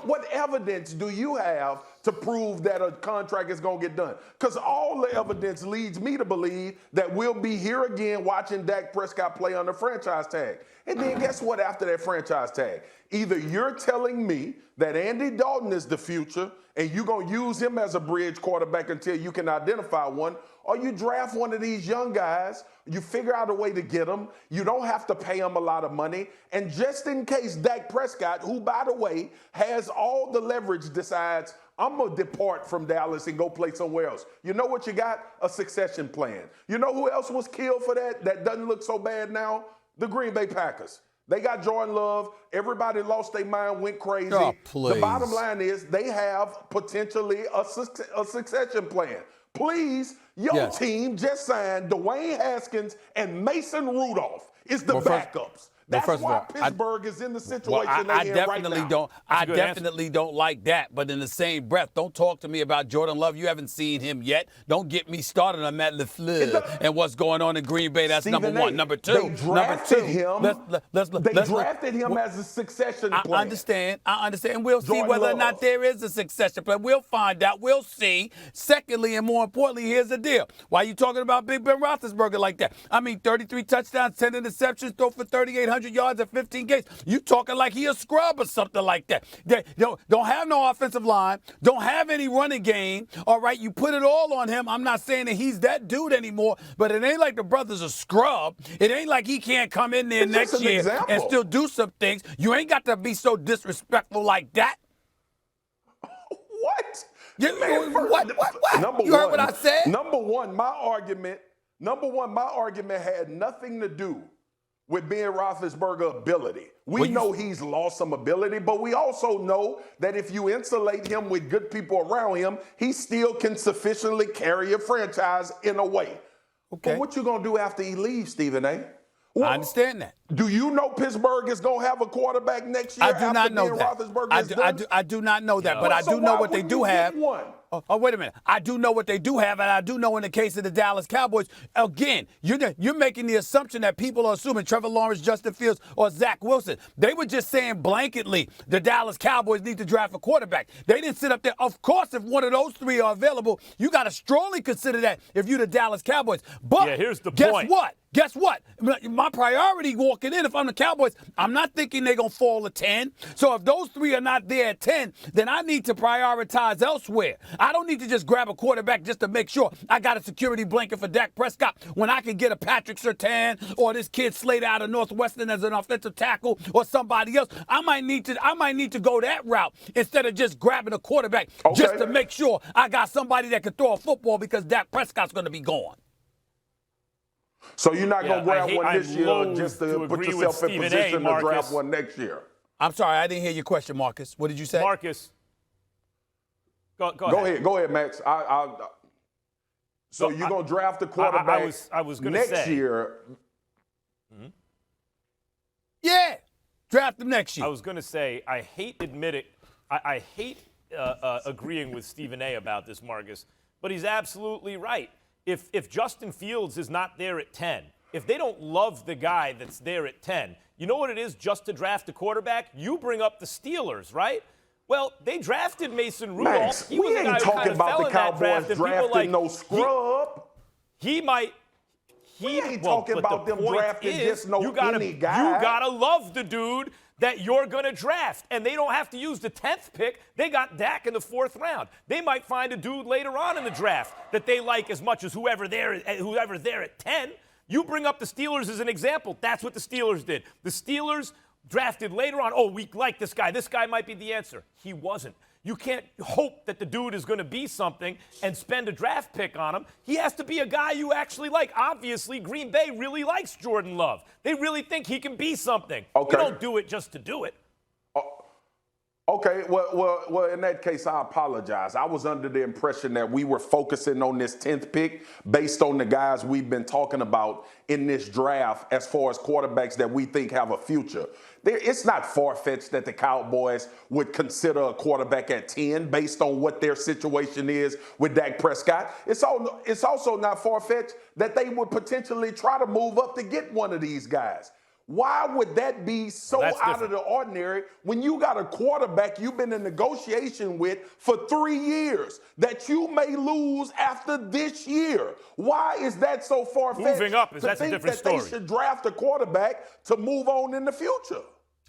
What evidence do you have to prove that a contract is going to get done? Because all the evidence leads me to believe that we'll be here again watching Dak Prescott play under franchise tag. And then guess what after that franchise tag? Either you're telling me that Andy Dalton is the future and you're going to use him as a bridge quarterback until you can identify one, or you draft one of these young guys, you figure out a way to get them, you don't have to pay them a lot of money, and just in case Dak Prescott, who, by the way, has all the leverage, decides, I'm going to depart from Dallas and go play somewhere else. You know what you got? A succession plan. You know who else was killed for that? That doesn't look so bad now? The Green Bay Packers. They got Jordan Love. Everybody lost their mind, went crazy. Oh, please. The bottom line is they have potentially a succession plan. Please, your team just signed Dwayne Haskins and Mason Rudolph is the backups. That's why Pittsburgh is in the situation they're in right now. I definitely don't like that. But in the same breath, don't talk to me about Jordan Love. You haven't seen him yet. Don't get me started on Matt LaFleur and what's going on in Green Bay. That's number one. Number two. They drafted him. They drafted him as a succession plan. I understand. We'll see whether or not there is a succession plan. We'll find out. We'll see. Secondly, and more importantly, here's the deal. Why are you talking about Big Ben Roethlisberger like that? I mean, 33 touchdowns, 10 interceptions, throw for 3,800 yards at 15 games. You talking like he a scrub or something like that. They don't have no offensive line, don't have any running game. All right, you put it all on him. I'm not saying that he's that dude anymore, but it ain't like the brother's a scrub. It ain't like he can't come in there next year and still do some things. You ain't got to be so disrespectful like that. What? What? You heard what I said? Number one, my argument had nothing to do with Ben Roethlisberger's ability. We know he's lost some ability, but we also know that if you insulate him with good people around him, he still can sufficiently carry a franchise in a way. Okay. But what you going to do after he leaves, Stephen A? Well, I understand that. Do you know Pittsburgh is going to have a quarterback next year? I do not know that. I do not know that, but I do know what they do have. Oh, wait a minute. I do know what they do have, and I do know in the case of the Dallas Cowboys, again, you're making the assumption that people are assuming Trevor Lawrence, Justin Fields, or Zach Wilson. They were just saying blanketly the Dallas Cowboys need to draft a quarterback. They didn't sit up there. Of course, if one of those three are available, you got to strongly consider that if you're the Dallas Cowboys. But here's the point. Guess what? My priority walking in, if I'm the Cowboys, I'm not thinking they're going to fall to 10. So if those three are not there at 10, then I need to prioritize elsewhere. I don't need to just grab a quarterback just to make sure I got a security blanket for Dak Prescott when I can get a Patrick Surtain or this kid Slater out of Northwestern as an offensive tackle or somebody else. I might need to go that route instead of just grabbing a quarterback just to make sure I got somebody that can throw a football because Dak Prescott's going to be gone. So you're not going to grab one this year just to put yourself in position to draft one next year? I'm sorry, I didn't hear your question, Marcus. What did you say? Marcus, go ahead. Go ahead, Max. So you're going to draft the quarterback I was gonna next say, year? Mm-hmm. Yeah, draft him next year. I was going to say, I hate admitting, I hate agreeing with Stephen A. about this, Marcus, but he's absolutely right. If Justin Fields is not there at 10, if they don't love the guy that's there at 10, you know what it is just to draft a quarterback? You bring up the Steelers, right? Well, they drafted Mason Rudolph. Max, we ain't talking about the Cowboys drafting no scrub. He might. We ain't talking about them drafting just no any guy. You gotta love the dude that you're going to draft. And they don't have to use the 10th pick. They got Dak in the 4th round. They might find a dude later on in the draft that they like as much as whoever's there at 10. You bring up the Steelers as an example. That's what the Steelers did. The Steelers drafted later on, we like this guy. This guy might be the answer. He wasn't. You can't hope that the dude is going to be something and spend a draft pick on him. He has to be a guy you actually like. Obviously, Green Bay really likes Jordan Love. They really think he can be something. Okay. You don't do it just to do it. Okay, well, in that case, I apologize. I was under the impression that we were focusing on this 10th pick based on the guys we've been talking about in this draft as far as quarterbacks that we think have a future. It's not far-fetched that the Cowboys would consider a quarterback at 10 based on what their situation is with Dak Prescott. It's also not far-fetched that they would potentially try to move up to get one of these guys. Why would that be so That's out of the ordinary when you got a quarterback you've been in negotiation with for 3 years that you may lose after this year? Why is that so far-fetched? Moving up is to that's a think different that story. they should draft a quarterback to move on in the future?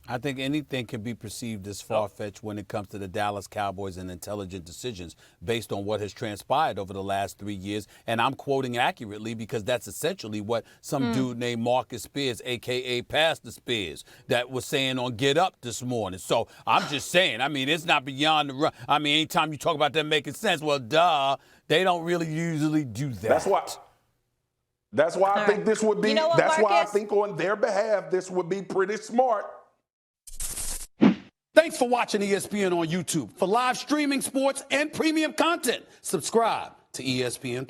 I think anything can be perceived as far-fetched when it comes to the Dallas Cowboys and intelligent decisions based on what has transpired over the last 3 years. And I'm quoting accurately because that's essentially what some dude named Marcus Spears, a.k.a. Pastor Spears, that was saying on Get Up this morning. So I'm just saying, I mean, it's not beyond the run. I mean, anytime you talk about that making sense, well, duh, they don't really usually do that. That's why I think this would be, You know what, that's why I Marcus? think on their behalf, this would be pretty smart. Thanks for watching ESPN on YouTube. For live streaming sports and premium content, subscribe to ESPN+.